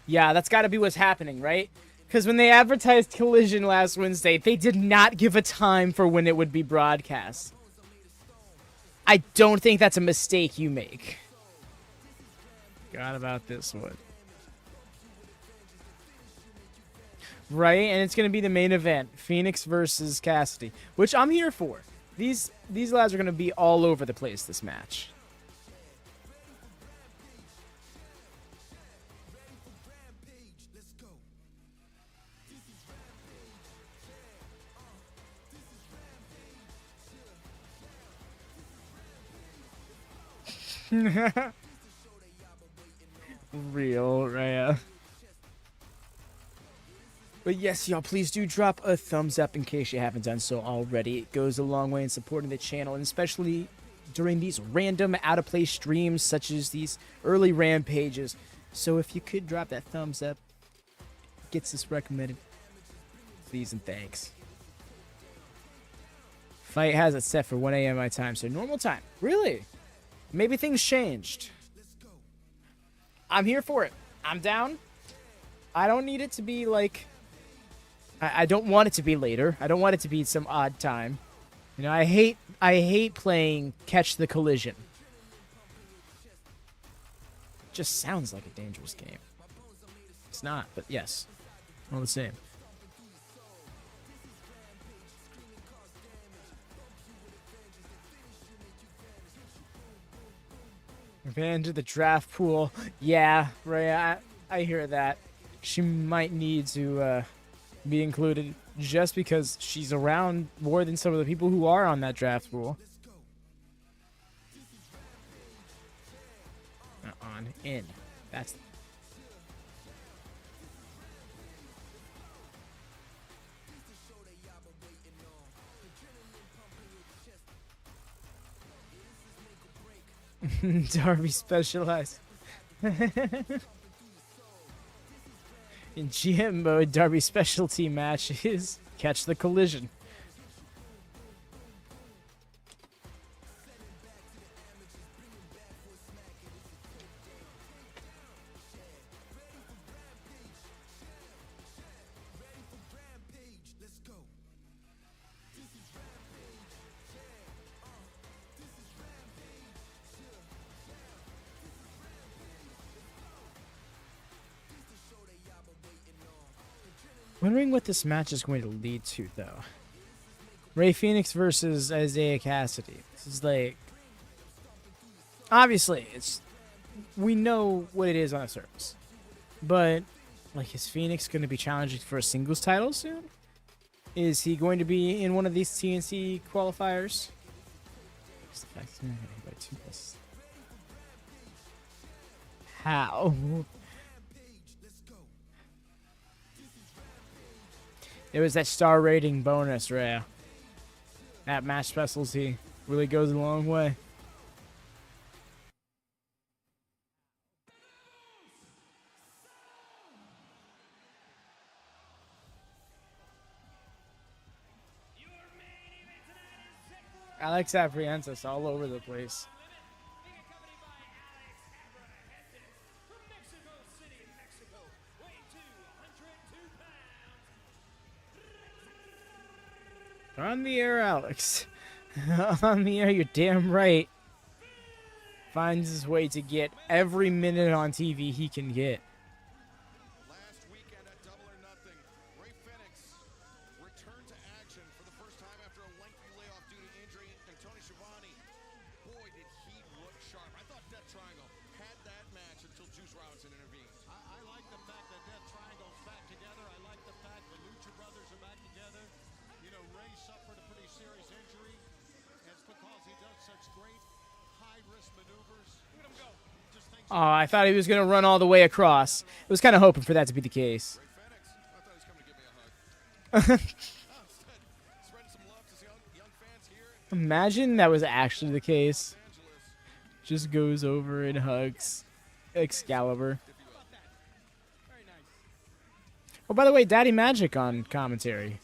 Yeah, that's got to be what's happening, right? Because when they advertised Collision last Wednesday, they did not give a time for when it would be broadcast. I don't think that's a mistake you make. Forgot about this one. Right, and it's going to be the main event, Fenix versus Kassidy, which I'm here for. These lads are going to be all over the place this match. Real, Rhea. But yes, y'all, please do drop a thumbs up in case you haven't done so already. It goes a long way in supporting the channel, and especially during these random out-of-place streams such as these early Rampages. So if you could drop that thumbs up, gets us recommended. Please and thanks. Fight has it set for 1 a.m. my time, so normal time. Really? Maybe things changed. I'm here for it. I'm down. I don't need it to be like... I don't want it to be later. I don't want it to be some odd time. You know, I hate playing Catch the Collision. Just sounds like a dangerous game. It's not, but yes. All the same. Van to the draft pool. Yeah, Ray, I hear that. She might need to be included just because she's around more than some of the people who are on that draft pool. On in. That's... Darby specialized. In GM mode, Darby's specialty match is Catch the Collision. Wondering what this match is going to lead to, though. Rey Fenix versus Isiah Kassidy. This is like... Obviously, it's... We know what it is on the surface. But, like, is Fenix going to be challenging for a singles title soon? Is he going to be in one of these TNC qualifiers? How? It was that star rating bonus, Rhea. That match specialty really goes a long way. Alex apprehends all over the place. On the air, Alex. On the air, you're damn right. Finds his way to get every minute on TV he can get. Last weekend at Double or Nothing, Rey Fenix returned to action for the first time after a lengthy layoff due to injury, and Toni Schiavone, boy, did he look sharp. I thought Death Triangle had that match until Juice Robinson intervened. I like the fact that Death Triangle's back together. I like the fact the Lucha Brothers are back together. You know, Rey suffered a pretty serious injury, and it's because he does such great high-risk maneuvers. Look at him go. Just thinks Oh, I thought he was going to run all the way across. I was kind of hoping for that to be the case. Rey Fenix, I thought he was coming to give me a hug. Spreading some love to young fans here. Imagine that was actually the case. Just goes over and hugs Excalibur. Oh, by the way, Daddy Magic on commentary.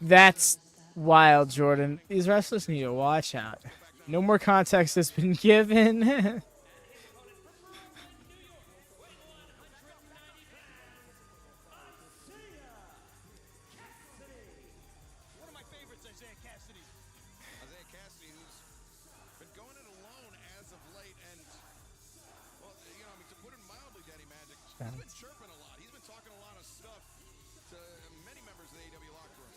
That's wild, Jordan. These wrestlers need to watch out. No more context has been given. one of my favorites, Isiah Kassidy. Isiah Kassidy, who's been going it alone as of late, and, well, you know, I mean, to put it mildly, Daddy Magic, he's been chirping a lot. He's been talking a lot of stuff to many members of the AEW locker room.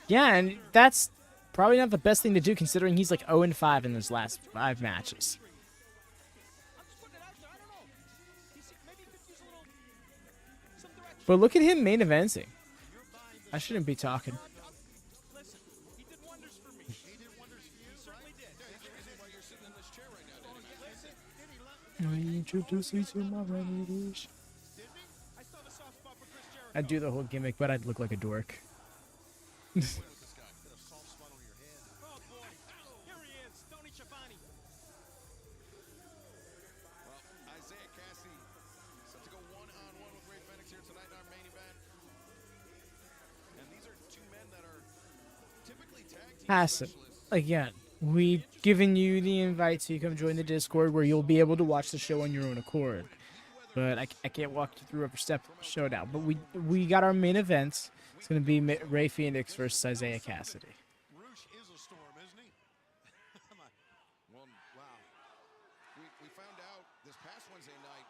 Yeah, and that's probably not the best thing to do considering he's like 0-5 in his last 5 matches. But look at him main eventing. I shouldn't be talking. Listen, he did wonders for me. He did wonders for you. He certainly did. That's why you're sitting in this chair right now, Daddy Magic. I introduce you to my remedies. I still have a soft spot for Chris Jericho. I'd do the whole gimmick, but I'd look like a dork. Oh, boy. Here he is, Toni Schiavone. Well, Isiah Kassidy set to go one-on-one with Rey Fenix here tonight in our main event. And these are two men that are typically tag Hassan, again, we've given you the invite so you come join the Discord where you'll be able to watch the show on your own accord. But I can't walk you through every step of the showdown. But we got our main events. It's going to be Ray Phoenix versus Isiah Kassidy. Roosh is a storm, isn't he? Well, wow. We found out this past Wednesday night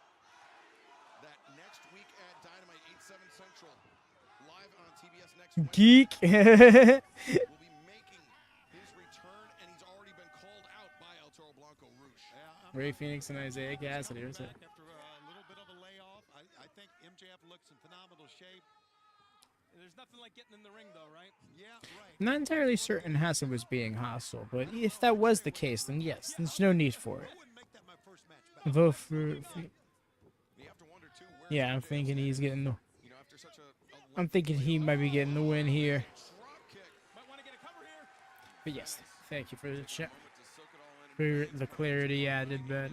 that next week at Dynamite 8/7 Central, live on TBS next Wednesday, Geek. will be making his return, and he's already been called out by El Toro Blanco Roosh. Ray Phoenix and Isiah Kassidy. What's it? After a little bit of a layoff, I think MJF looks in phenomenal shape. There's nothing like getting in the ring, though, right? Yeah, right. Not entirely certain Hassan was being hostile, but if that was the case, then yes, there's no need for it. I wouldn't make that my first match back. Vote for. You have to wonder, too, where Yeah, I'm thinking he's getting the. you know, after such a I'm thinking he might be getting the win here. drop kick Might want to get a cover here. But yes, thank you for the chat, to soak it all in. for the clarity added. But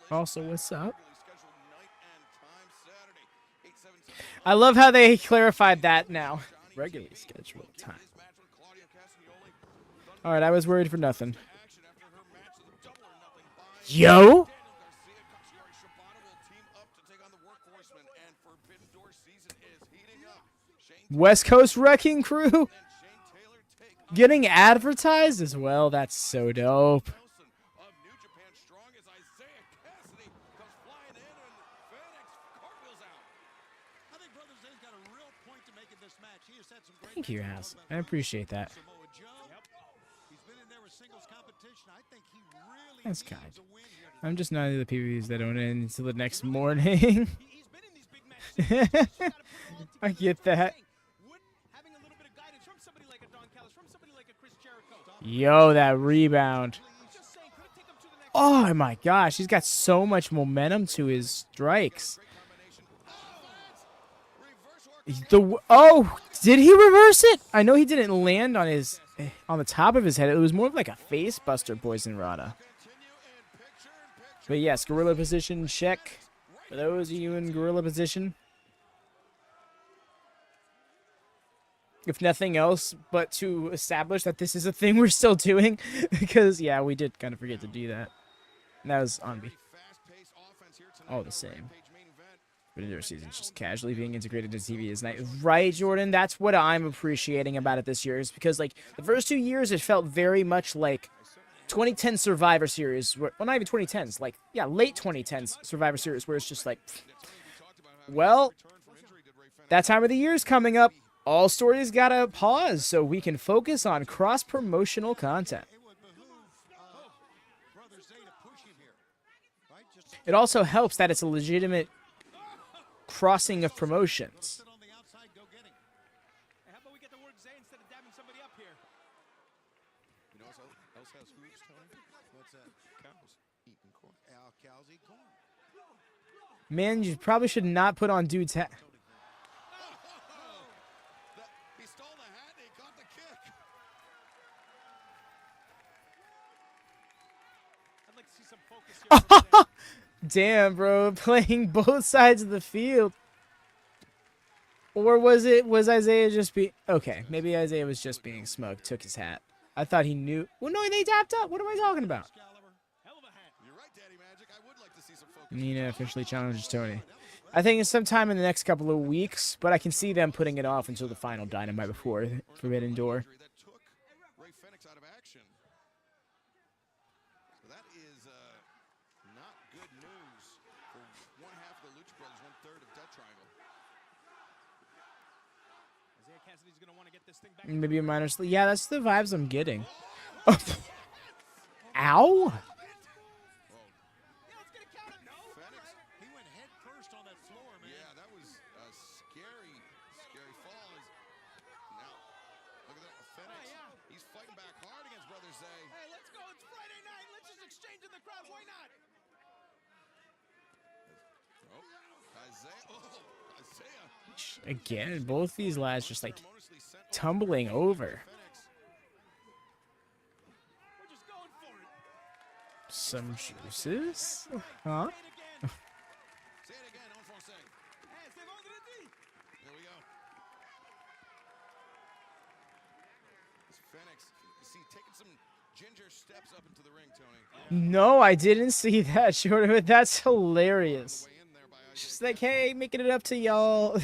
also, what's up? Scheduled night and time Saturday, 8/7 Central. I love how they clarified that now. Regularly scheduled time. His match with Claudio Castagnoli. All right, I was worried for nothing. Action after her match with the Double or Nothing by Yo. Daniel Garcia. Katsuyori Shibata will team up to take on the Workhorsemen, and Forbidden Door season is heating up. Shane West Coast Wrecking Crew and Shane Taylor take on getting advertised as well. That's so dope. Nelson of New Japan Strong as Isiah Kassidy comes flying in, and Fenix cartwheels out. I think Brother Zay's got a real point to make in this match. He has had some great Thank you, matches Hassan. over the I appreciate that. Samoa Joe. He's been in there with singles competition. I think he really That's needs kind. a win here. I'm just not into the PvPs that don't end until the next morning. He's been in these big matches. He's just gotta put it all I together. get that. Would having a little bit of guidance from somebody like a Don Callis, from somebody like a Chris Jericho. Yo, that rebound. Just saying, could it take him to the next Oh my gosh, he's got so much momentum to his strikes. Did he reverse it? I know he didn't land on his on the top of his head. It was more of like a face buster, Poison Rana. But yes, gorilla position check. For those of you in gorilla position. If nothing else, but to establish that this is a thing we're still doing. Because, yeah, we did kind of forget to do that. And that was on me. All the same. But Indoor season just casually being integrated into TV is nice. Right, Jordan? That's what I'm appreciating about it this year. Is because, like, the first 2 years, it felt very much like 2010 Survivor Series. Well, not even 2010s. Like, yeah, late 2010s Survivor Series, where it's just like, well, that time of the year is coming up. All stories gotta pause so we can focus on cross-promotional content. It would behoove Brother Zay to push him here, right? Just It also helps that it's a legitimate crossing of promotions. sit on the outside, go get him. Hey, how about we get the word Zay instead of dabbing somebody up here? You know what else has hooves, Tony? What's that? Cows eating corn. Cows eat corn. Man, you probably should not put on dude's hat. He stole the hat and he caught the kick. I'd like to see some focus here. Damn, bro, playing both sides of the field. Or was Isiah just okay, maybe Isiah was just being smug, took his hat. I thought he knew. Well, no, they tapped up. What am I talking about? Hell of a hat. You're right, Daddy Magic. I would like to see some focus. Nina officially challenges Tony. I think it's sometime in the next couple of weeks, but I can see them putting it off until the final Dynamite before Forbidden Door. That took Ray Fenix out of action. So that is not good news for one half of the Lucha Brothers, 1/3 of Death Triangle. Isiah Kassidy's gonna want to get this thing back. Maybe a minor sleep. Yeah, that's the vibes I'm getting. Ow! Yeah, let's get a count. No. Fenix. He went head first on that floor, man. Yeah, that was a scary, scary fall. Now, look at that. Fenix. yeah. He's fighting back hard against Brother Zay. Hey, let's go. It's Friday night. Let's just exchange in the crowd. Why not? Isiah. Again, both these lads just like Unceremoniously sent tumbling over. Fenix. We're just going for it. Some juices? Huh? Say it again. Say it again. On for say. Hey, c'est vendredi. Here we go. This Fenix is see taking some ginger steps up into the ring, Toni. No, I didn't see that, Jordan. That's hilarious. She's like, hey, making it up to y'all.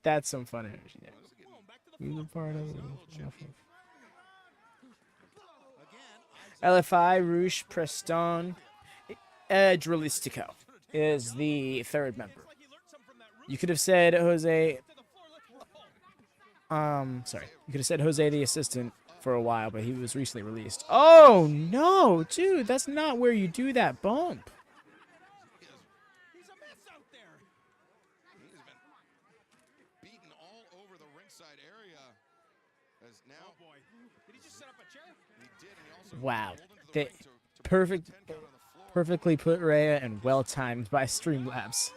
That's some fun energy. Yeah. He's a part of it. LFI, Rouge, Preston, Drilistico is the third member. You could have said Jose. Sorry. You could have said Jose the assistant for a while, but he was recently released. Oh no, dude, that's not where you do that bump. He's a mess out there. He's been beaten all over the ringside area. As now, oh boy, did he just set up a chair? He did, and he also Wow, rolled into the they ring to perfect, put the 10 count on the floor. perfectly put Rhea and well timed by Streamlabs.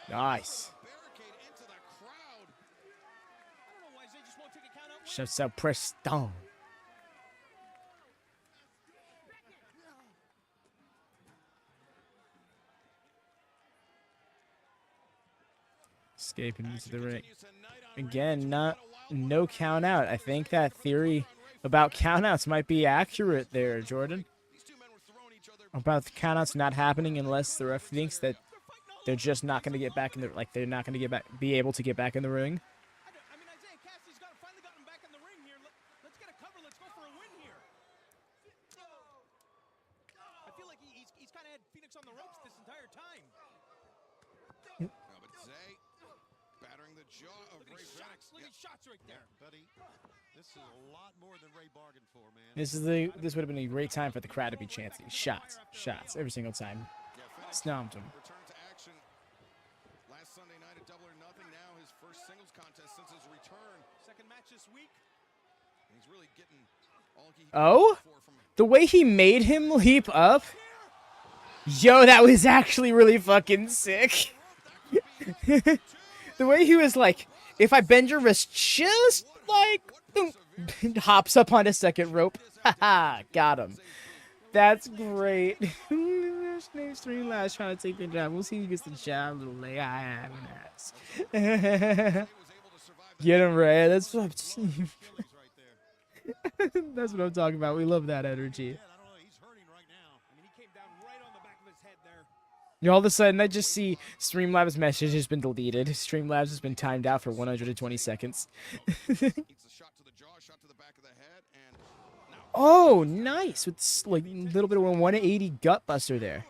Nice. Barricade into the crowd. I don't know why Zay just won't take a count out. Shouts out Preston. Escaping into the ring. Again, no count out. I think that theory about countouts might be accurate there, Jordan. About the countouts not happening unless the ref thinks that they're just not going to get back in the they're not going to be able to get back in the ring. I mean, Isiah Kassidy's finally gotten back in the ring here. Let's get a cover. Let's go for a win here. I feel like he's kind of had Fenix on the ropes this entire time. No, but Zay battering the jaw of Ray Fenix. Look at shots right there. Buddy, this is a lot more than Ray bargained for, man. This would have been a great time for the crowd to be chanting shots, shots every single time. Stomped him. Return to action last Sunday night at Double or Nothing. Now his first singles contest since his return. Second match this week. He's really getting all he Oh, the way he made him leap up. Yo, that was actually really fucking sick. The way he was like, if I bend your wrist just like, hops up on a second rope. Haha, got him. That's great. Streamlabs trying to take the job. We'll see who gets the job. Little lay I have an ass. Get him, Ray. That's what I'm That's what I'm talking about. We love that energy. All of a sudden, I just see Streamlabs' message has been deleted. Streamlabs has been timed out for 120 seconds. Oh, nice. With like a little bit of a 180 gut buster there.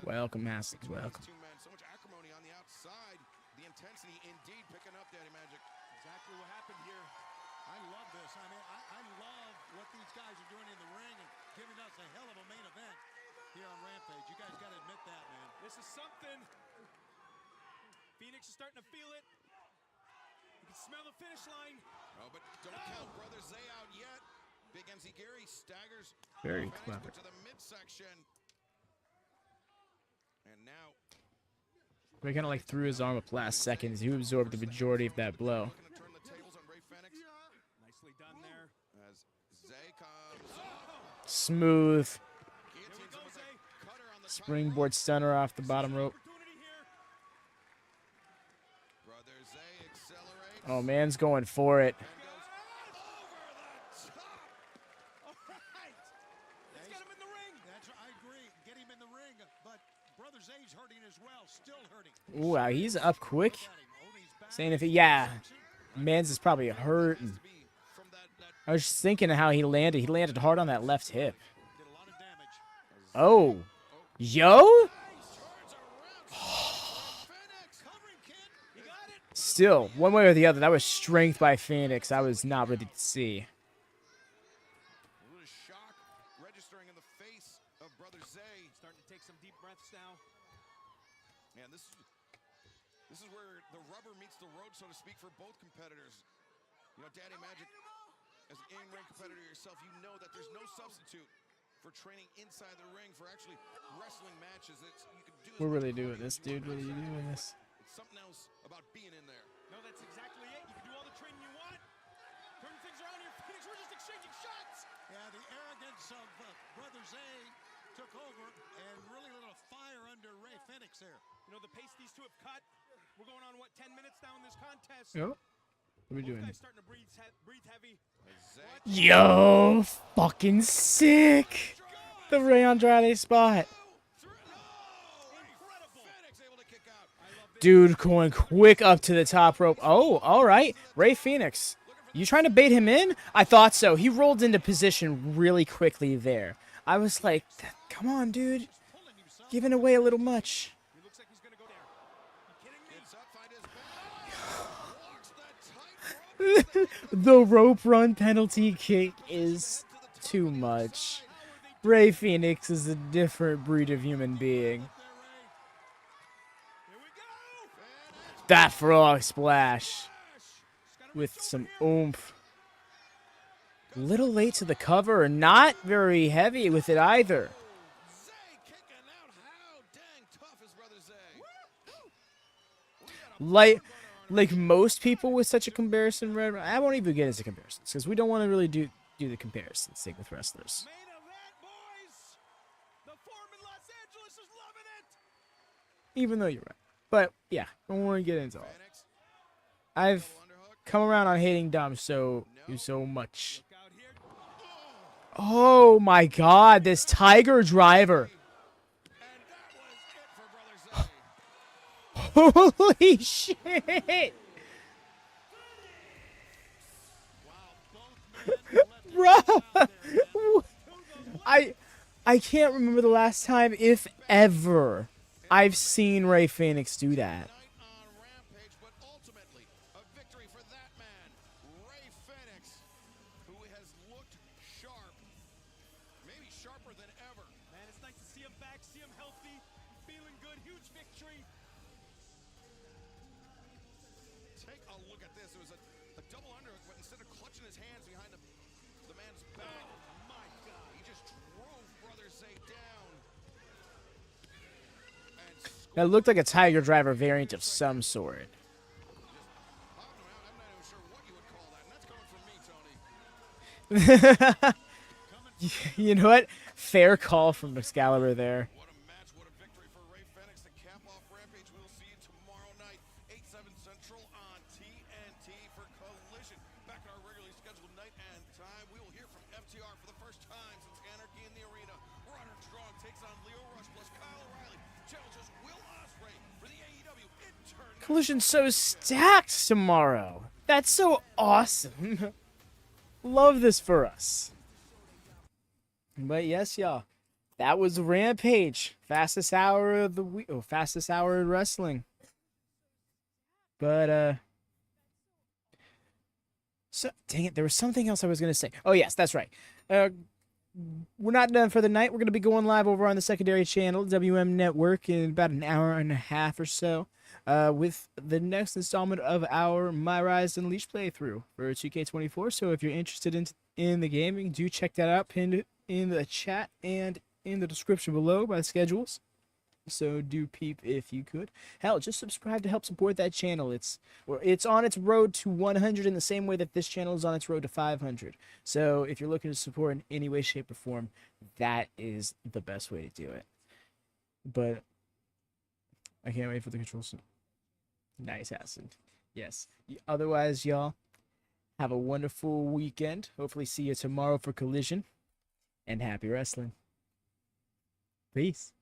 Welcome, Haskins. Welcome. So much acrimony on the outside. The intensity indeed picking up, Daddy Magic. Exactly what happened here. I love this. I mean, I love what these guys are doing in the ring and giving us a hell of a main event here on Rampage. You guys got to admit that, man. This is something. Fenix is starting to feel it. You can smell the finish line. Oh, but don't count Brother Zay out yet. Big MC Gary staggers. Very Fenix clever. to the midsection. And now He kind of like threw his arm up last seconds. He absorbed the majority of that blow. looking to turn the tables on Ray Fenix. Nicely done there. As Zay comes. Smooth. Guillotines him with a cutter on the top. Springboard stunner off the bottom rope. Opportunity here. Brother Zay accelerates. Oh, man's going for it. And goes over the top. All right. Let's get him in the ring. That's I agree. Get him in the ring, but Brother Zay's hurting as well. Still hurting. Ooh, wow, he's up quick. Saying if it, yeah, man's is probably hurting. I was just thinking of how he landed. He landed hard on that left hip. Did a lot of damage. Oh, yo. Still, one way or the other, that was strength by Phoenix. I was not ready to see. A little shock registering in the face of Brother Zay. Starting to take some deep breaths now. Man, this is where the rubber meets the road, so to speak, for both competitors. You know, Daddy Magic, as an in-ring competitor yourself, you know that there's no substitute for training inside the ring, for actually wrestling matches. You can do. We're really doing this, dude. Really doing this. It's something else about being in there. No, that's exactly it. You can do all the training you want. Turn things around here, Phoenix. We're just exchanging shots. Yeah, the arrogance of Brother Zay took over and really lit a fire under Ray Fenix. Fenix there. You know, the pace these two have cut. We're going on, what, 10 minutes now in this contest? Yo. What are we doing? Both guys starting to breathe heavy. Yo, fucking sick. The Ray Andrade spot. Dude going quick up to the top rope. Oh, all right. Ray Fenix. You trying to bait him in? I thought so. He rolled into position really quickly there. I was like, come on, dude. Giving away a little much. The rope run penalty kick is too much. Ray Fenix is a different breed of human being. That frog splash with some oomph. Little late to the cover, and not very heavy with it either. Like most people with such a comparison, I won't even get into comparisons because we don't want to really do the comparisons thing with wrestlers. Even though you're right. But yeah, I don't want to get into all. I've come around on hating Dom so much. Oh my god, this Tiger Driver. Holy shit. Bruh. I can't remember the last time, if ever, I've seen Ray Fenix do that. But ultimately, a victory for that man, Ray Fenix, who has looked sharp, maybe sharper than ever. Man, it's nice to see him back, see him healthy, feeling good, huge victory. Take a look at this. It was a double underhook, but instead of clutching his hands behind the man's back, oh my God, he just drove Brother Zay down. That looked like a Tiger Driver variant of some sort. You know what? Fair call from Excalibur there. What a match, what a victory for Ray Fenix to cap off Rampage. We'll see you tomorrow night, 8/7 Central on TNT for Collision. Back at our regularly scheduled night and time, we will hear from FTR for the first time since Anarchy in the Arena. Roderick Strong takes on Leo Rush plus Kyle O'Reilly. Challenges Will Ospreay for the AEW International. Collision's so stacked tomorrow. That's so awesome. Love this for us. But yes, y'all, that was Rampage, fastest hour of the week, fastest hour in wrestling. But so dang it, there was something else I was gonna say. Oh yes, that's right. We're not done for the night. We're gonna be going live over on the secondary channel, WM Network, in about an hour and a half or so, with the next installment of our My Rise Unleashed playthrough for 2K24. So if you're interested in the gaming, do check that out. Pinned in the chat and in the description below by the schedules. So do peep if you could. Hell, just subscribe to help support that channel. It's on its road to 100 in the same way that this channel is on its road to 500. So if you're looking to support in any way, shape, or form, that is the best way to do it. But I can't wait for the controls. Nice, Hassan. Yes. Otherwise, y'all, have a wonderful weekend. Hopefully see you tomorrow for Collision. And happy wrestling. Peace.